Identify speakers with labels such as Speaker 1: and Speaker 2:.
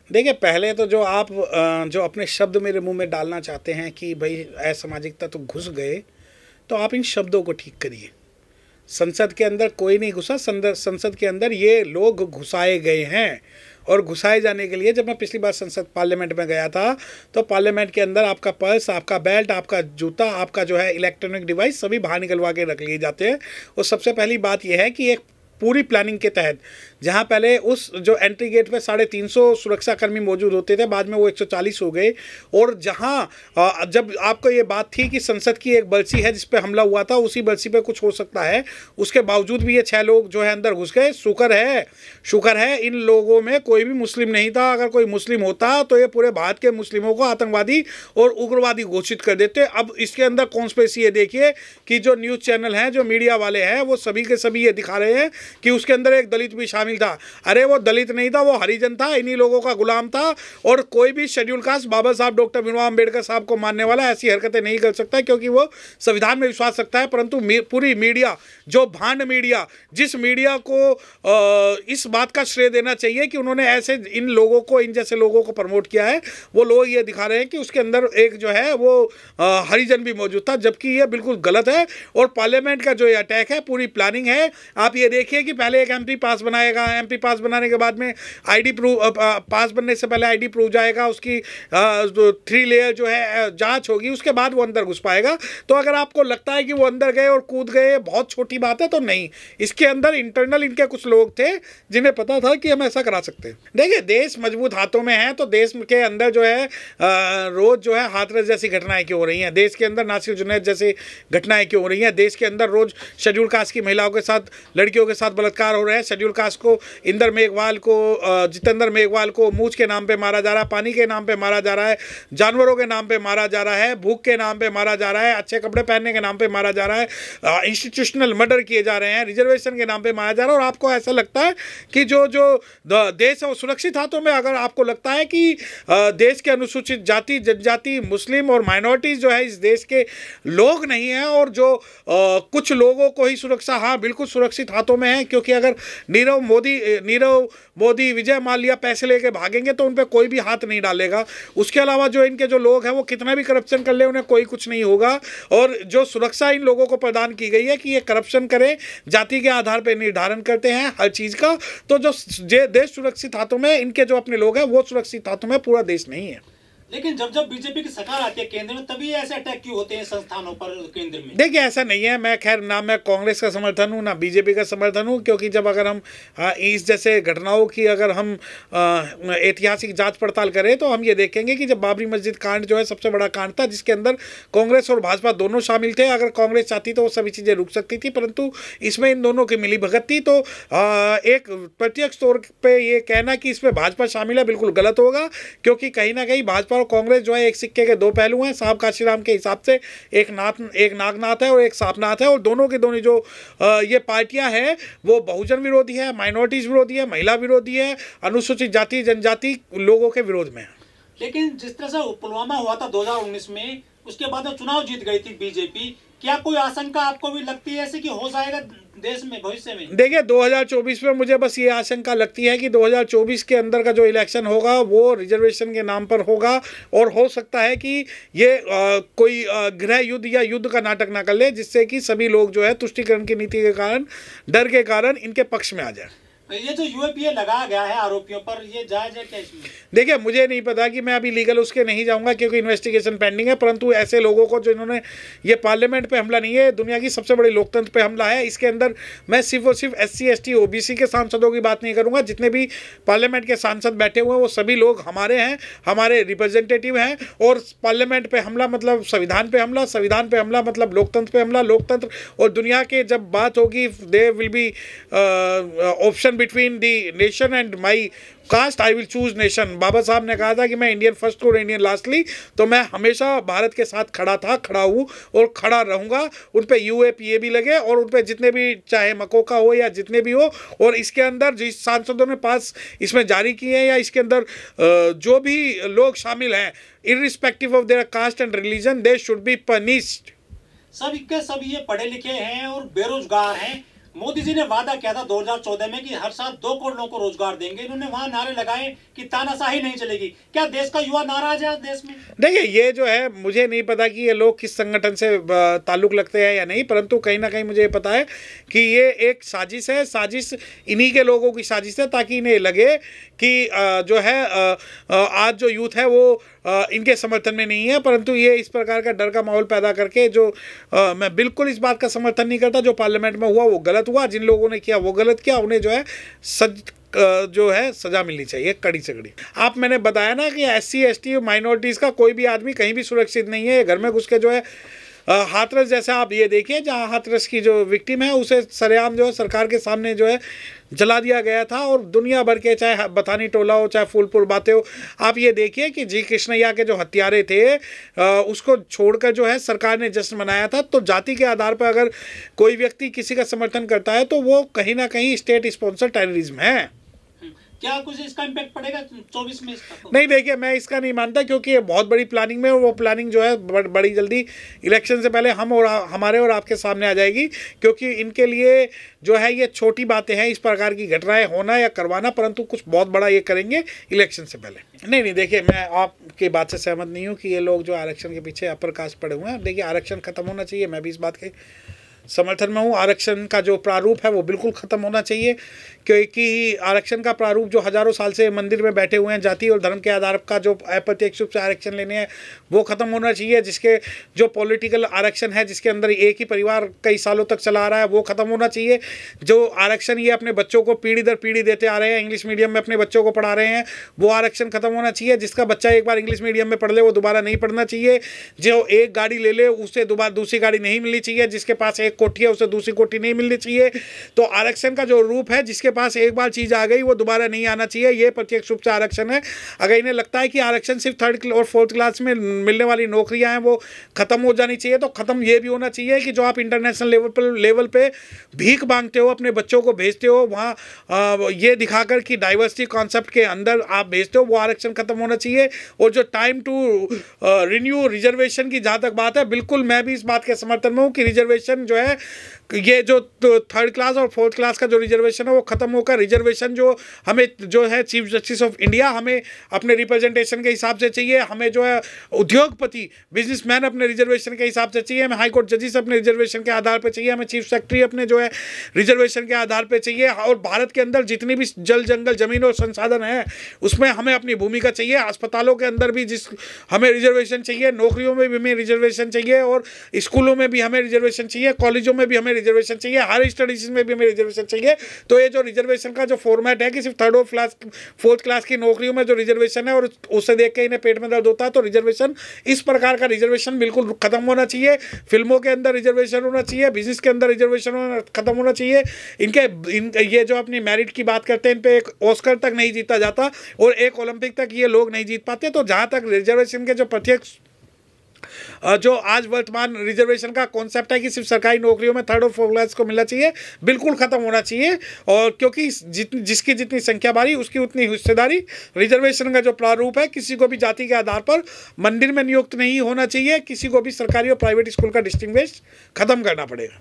Speaker 1: देखिए, पहले तो जो अपने शब्द मेरे मुंह में डालना चाहते हैं कि भाई असामाजिकता तो घुस गए, तो आप इन शब्दों को ठीक करिए। संसद के अंदर कोई नहीं घुसा, संसद के अंदर ये लोग घुसाए गए हैं। और घुसाए जाने के लिए जब मैं पिछली बार संसद पार्लियामेंट में गया था, तो पार्लियामेंट के अंदर आपका पर्स, आपका बेल्ट, आपका जूता, आपका जो है इलेक्ट्रॉनिक डिवाइस सभी बाहर निकलवा के रख लिए जाते हैं। और सबसे पहली बात यह है कि एक पूरी प्लानिंग के तहत, जहां पहले उस जो एंट्री गेट पे 350 सुरक्षाकर्मी मौजूद होते थे, बाद में वो 140 हो गए। और जहां जब आपको ये बात थी कि संसद की एक बरसी है जिस पे हमला हुआ था, उसी बरसी पे कुछ हो सकता है, उसके बावजूद भी ये 6 लोग जो है अंदर घुस गए। शुक्र है इन लोगों में कोई भी मुस्लिम नहीं था। अगर कोई मुस्लिम होता तो ये पूरे भारत के मुस्लिमों को आतंकवादी और उग्रवादी घोषित कर देते। अब इसके अंदर कॉन्स्पिरेसी ये देखिए कि जो न्यूज़ चैनल हैं, जो मीडिया वाले हैं, वो सभी के सभी ये दिखा रहे हैं कि उसके अंदर एक दलित भी शामिल था। अरे वो दलित नहीं था, वो हरिजन था, इन्हीं लोगों का गुलाम था। और कोई भी शेड्यूल कास्ट बाबा साहब डॉक्टर भीमराव अम्बेडकर साहब को मानने वाला ऐसी हरकतें नहीं कर सकता, क्योंकि वो संविधान में विश्वास रखता है। परंतु पूरी मीडिया, जो भांड मीडिया, जिस मीडिया को इस बात का श्रेय देना चाहिए कि उन्होंने ऐसे इन लोगों को, इन जैसे लोगों को प्रमोट किया है, वो लोग ये दिखा रहे हैं कि उसके अंदर एक जो है वो हरिजन भी मौजूद था, जबकि ये बिल्कुल गलत है। और पार्लियामेंट का जो ये अटैक है, पूरी प्लानिंग है। आप ये देखिए कि पहले एक एमपी पास बनाएगा, एमपी पास बनाने के बाद में आईडी प्रूफ, पास बनने से पहले आईडी प्रूफ जाएगा, उसकी 3 लेयर जो है जांच होगी, उसके बाद वो अंदर घुस पाएगा। तो अगर आपको लगता है कि वो अंदर गए और कूद गए, बहुत छोटी बात है, तो नहीं, इसके अंदर इंटरनल इनके कुछ लोग थे जिन्हें पता था कि हम ऐसा करा सकते हैं। देखिए, देश मजबूत हाथों में है, तो देश के अंदर जो है रोज जो है हाथरस जैसी घटनाएं क्यों हो रही हैं? देश के अंदर नासिर जुनैद जैसी घटनाएं क्यों हो रही हैं? देश के अंदर रोज शेड्यूल कास्ट की महिलाओं के साथ, लड़कियों के साथ बलात्कार हो रहे हैं। शेड्यूल कास्ट को, इंदर मेघवाल को, जितेंद्र मेघवाल को मूछ के नाम पे मारा जा रहा है, पानी के नाम पे मारा जा रहा है, जानवरों के नाम पे मारा जा रहा है, भूख के नाम पे मारा जा रहा है, अच्छे कपड़े पहनने के नाम पे मारा जा रहा है, इंस्टीट्यूशनल मर्डर किए जा रहे हैं, रिजर्वेशन के नाम पे मारा जा रहा है। और आपको ऐसा लगता है कि जो देश है वो सुरक्षित हाथों में? अगर आपको लगता है कि देश के अनुसूचित जाति, जनजाति, मुस्लिम और माइनॉरिटीज जो है इस देश के लोग नहीं है, और जो कुछ लोगों को ही सुरक्षा, हाँ बिल्कुल सुरक्षित हाथों में है, क्योंकि अगर नीरव मोदी, विजय माल्या पैसे लेके भागेंगे तो उन पर कोई भी हाथ नहीं डालेगा। उसके अलावा जो इनके जो लोग हैं वो कितना भी करप्शन कर ले, उन्हें कोई कुछ नहीं होगा। और जो सुरक्षा इन लोगों को प्रदान की गई है कि ये करप्शन करें, जाति के आधार पर निर्धारण करते हैं हर चीज़ का, तो जो देश सुरक्षित हाथों में, इनके जो अपने लोग हैं वो सुरक्षित हाथों में, पूरा देश नहीं है।
Speaker 2: लेकिन जब बीजेपी की सरकार आती है केंद्र में, तभी ऐसे अटैक क्यों होते हैं संस्थानों पर केंद्र में?
Speaker 1: देखिए, ऐसा नहीं है। मैं खैर ना मैं कांग्रेस का समर्थन हूँ ना बीजेपी का समर्थन हूँ, क्योंकि जब अगर हम इस जैसे घटनाओं की अगर हम ऐतिहासिक जांच पड़ताल करें, तो हम ये देखेंगे कि जब बाबरी मस्जिद कांड जो है सबसे बड़ा कांड था, जिसके अंदर कांग्रेस और भाजपा दोनों शामिल थे। अगर कांग्रेस चाहती तो वो सभी चीज़ें रुक सकती थी, परंतु इसमें इन दोनों की मिली भगत थी। तो एक प्रत्यक्ष तौर पर यह कहना कि इसमें भाजपा शामिल है, बिल्कुल गलत होगा, क्योंकि कहीं ना कहीं भाजपा और कांग्रेस जो है एक सिक्के के दो पहलू हैं। साहब काशीराम के हिसाब से एक नागनाथ है और एक सांपनाथ है, और दोनों की दोनों जो ये पार्टियां हैं वो बहुजन विरोधी है, माइनॉरिटीज विरोधी है, महिला विरोधी है, अनुसूचित जाति जनजाति लोगों के विरोध में है।
Speaker 2: लेकिन जिस तरह से पुलवामा हुआ था 2019 में, उसके बाद चुनाव जीत गई थी बीजेपी, क्या कोई आशंका आपको भी लगती है ऐसे कि हो जाएगा देश में भविष्य में? देखिए,
Speaker 1: 2024 में मुझे बस ये आशंका लगती है कि 2024 के अंदर का जो इलेक्शन होगा वो रिजर्वेशन के नाम पर होगा, और हो सकता है कि ये कोई गृह युद्ध या युद्ध का नाटक ना कर ले, जिससे कि सभी लोग जो है तुष्टीकरण की नीति के कारण, डर के कारण इनके पक्ष में आ जाए।
Speaker 2: ये जो यूएपीए लगाया गया है आरोपियों पर, ये जायज है क्या इसमें?
Speaker 1: देखिए, मुझे नहीं पता कि मैं अभी लीगल उसके नहीं जाऊंगा, क्योंकि इन्वेस्टिगेशन पेंडिंग है। परंतु ऐसे लोगों को, जो इन्होंने, ये पार्लियामेंट पे हमला नहीं है, दुनिया की सबसे बड़ी लोकतंत्र पे हमला है। इसके अंदर मैं सिर्फ और सिर्फ SC ST OBC के सांसदों की बात नहीं करूंगा। जितने भी पार्लियामेंट के सांसद बैठे हुए हैं वो सभी लोग हमारे हैं, हमारे रिप्रेजेंटेटिव हैं। और पार्लियामेंट पे हमला मतलब संविधान पे हमला, संविधान पे हमला मतलब लोकतंत्र पे हमला, लोकतंत्र। और दुनिया के जब बात होगी, there will be option between the nation and my caste, I will choose nation. Baba Sahab ने कहा था कि मैं इंडियन फर्स्ट और इंडियन लास्टली, तो मैं हमेशा भारत के साथ खड़ा था, खड़ा हूँ और खड़ा रहूँगा। उन पे UAPA भी लगे, और उन पे जितने भी, चाहे मकोका हो या जितने भी हो, और इसके अंदर जिस सांसदों ने पास इसमें जारी किए हैं, या इसके अंदर जो भी लोग शामिल हैं, irrespective of their caste and religion, they should be punished.
Speaker 2: सब ये पढ़े लिखे हैं और बेरोजगार हैं, मोदी जी ने वादा किया था 2014 में कि हर साल 2 करोड़ लोगों को रोजगार देंगे। इन्होंने वहां नारे लगाए कि तानाशाही नहीं चलेगी। क्या देश का युवा नाराज है देश में?
Speaker 1: देखिए, ये जो है, मुझे नहीं पता कि ये लोग किस संगठन से ताल्लुक लगते हैं या नहीं, परंतु कहीं ना कहीं मुझे पता है कि ये एक साजिश है। साजिश इन्हीं के लोगों की साजिश है, ताकि इन्हें लगे कि जो है आज जो यूथ है वो इनके समर्थन में नहीं है। परंतु ये इस प्रकार का डर का माहौल पैदा करके, जो मैं बिल्कुल इस बात का समर्थन नहीं करता। जो पार्लियामेंट में हुआ वो गलत हुआ, जिन लोगों ने किया वो गलत किया, उन्हें जो है जो है सजा मिलनी चाहिए, कड़ी से कड़ी। आप, मैंने बताया ना कि SC ST माइनॉरिटीज़ का कोई भी आदमी कहीं भी सुरक्षित नहीं है। घर में घुस के जो है हाथरस जैसे आप ये देखिए, जहाँ हाथरस की जो विक्टिम है उसे सरेआम जो है सरकार के सामने जो है जला दिया गया था। और दुनिया भर के, चाहे बथानी टोला हो, चाहे फूलपुर बातें हो, आप ये देखिए कि जी कृष्णैया के जो हत्यारे थे उसको छोड़कर जो है सरकार ने जश्न मनाया था। तो जाति के आधार पर अगर कोई व्यक्ति किसी का समर्थन करता है तो वो कहीं ना कहीं स्टेट स्पॉन्सर टेररिज्म है।
Speaker 2: क्या कुछ इसका इम्पैक्ट पड़ेगा 24 में इसका?
Speaker 1: नहीं, देखिए, मैं इसका नहीं मानता, क्योंकि ये बहुत बड़ी प्लानिंग में, और वो प्लानिंग जो है बड़ी जल्दी इलेक्शन से पहले हमारे और आपके सामने आ जाएगी। क्योंकि इनके लिए जो है ये छोटी बातें हैं, इस प्रकार की घटनाएं होना या करवाना, परंतु कुछ बहुत बड़ा ये करेंगे इलेक्शन से पहले। नहीं, देखिए, मैं आपकी बात से सहमत नहीं हूँ कि ये लोग जो आरक्षण के पीछे अपर कास्ट पड़े हुए हैं। देखिए, आरक्षण खत्म होना चाहिए, मैं भी इस बात के समर्थन में हूँ। आरक्षण का जो प्रारूप है वो बिल्कुल ख़त्म होना चाहिए, क्योंकि आरक्षण का प्रारूप जो हज़ारों साल से मंदिर में बैठे हुए हैं, जाति और धर्म के आधार का जो अप्रत्यक्ष रूप से आरक्षण लेने हैं, वो ख़त्म होना चाहिए। जिसके जो पॉलिटिकल आरक्षण है, जिसके अंदर एक ही परिवार कई सालों तक चला आ रहा है, वो ख़त्म होना चाहिए। जो आरक्षण ये अपने बच्चों को पीढ़ी दर पीढ़ी देते आ रहे हैं, इंग्लिश मीडियम में अपने बच्चों को पढ़ा रहे हैं, वो आरक्षण ख़त्म होना चाहिए। जिसका बच्चा एक बार इंग्लिश मीडियम में पढ़ ले, वो दोबारा नहीं पढ़ना चाहिए। जो एक गाड़ी ले ले, उसे दोबारा दूसरी गाड़ी नहीं मिलनी चाहिए। जिसके पास एक कोठी है, उसे दूसरी कोठी नहीं मिलनी चाहिए। तो आरक्षण का जो रूप है, जिसके पास एक बार चीज़ आ गई वो दोबारा नहीं आना चाहिए, ये प्रत्यक्ष रूप से आरक्षण है। अगर इन्हें लगता है कि आरक्षण सिर्फ 3rd और 4th क्लास में मिलने वाली नौकरियां हैं वो खत्म हो जानी चाहिए, तो खत्म ये भी होना चाहिए कि जो आप इंटरनेशनल लेवल पे भीख मांगते हो, अपने बच्चों को भेजते हो वहाँ ये दिखाकर कि डाइवर्सिटी कॉन्सेप्ट के अंदर आप भेजते हो, वो आरक्षण खत्म होना चाहिए। और जो टाइम टू रिन्यू रिजर्वेशन की जहाँ तक बात है, बिल्कुल मैं भी इस बात के समर्थन में हूँ कि रिजर्वेशन जो है, ये जो 3rd क्लास और 4th क्लास का जो रिजर्वेशन है वो खत्म होकर रिजर्वेशन जो हमें जो है चीफ जस्टिस ऑफ इंडिया हमें अपने रिप्रेजेंटेशन के हिसाब से चाहिए, हमें जो है उद्योगपति बिजनेसमैन अपने रिजर्वेशन के हिसाब से चाहिए, हमें हाई कोर्ट जजेस अपने रिजर्वेशन के आधार पर चाहिए, हमें चीफ सेक्रेटरी अपने जो है रिजर्वेशन के आधार पर चाहिए। और भारत के अंदर जितनी भी जल जंगल जमीन और संसाधन है उसमें हमें अपनी भूमिका चाहिए। अस्पतालों के अंदर भी हमें रिजर्वेशन चाहिए, नौकरियों में भी हमें रिजर्वेशन चाहिए, और स्कूलों में भी हमें रिजर्वेशन चाहिए, कॉलेजों में भी हमें रिजर्वेशन चाहिए, हायर स्टडीज में भी हमें रिजर्वेशन चाहिए। तो ये जो रिजर्वेशन का जो फॉर्मेट है कि सिर्फ 3rd और 4th क्लास की नौकरियों में जो रिजर्वेशन है और उसे देख के इन्हें पेट में दर्द होता है, तो रिजर्वेशन, इस प्रकार का रिजर्वेशन बिल्कुल खत्म होना चाहिए। फिल्मों के अंदर रिजर्वेशन होना चाहिए, बिजनेस के अंदर रिजर्वेशन खत्म होना चाहिए। ये जो अपनी मेरिट की बात करते हैं, इन पे एक ऑस्कर तक नहीं जीता जाता और एक ओलंपिक तक ये लोग नहीं जीत पाते। तो जहाँ तक रिजर्वेशन के जो प्रत्यक्ष जो आज वर्तमान रिजर्वेशन का कॉन्सेप्ट है कि सिर्फ सरकारी नौकरियों में 3rd और 4th क्लास को मिलना चाहिए, बिल्कुल खत्म होना चाहिए। और क्योंकि जिसकी जितनी संख्या बारी उसकी उतनी हिस्सेदारी। रिजर्वेशन का जो प्रारूप है, किसी को भी जाति के आधार पर मंदिर में नियुक्त नहीं होना चाहिए, किसी को भी सरकारी और प्राइवेट स्कूल का डिस्टिंग्विश खत्म करना पड़ेगा।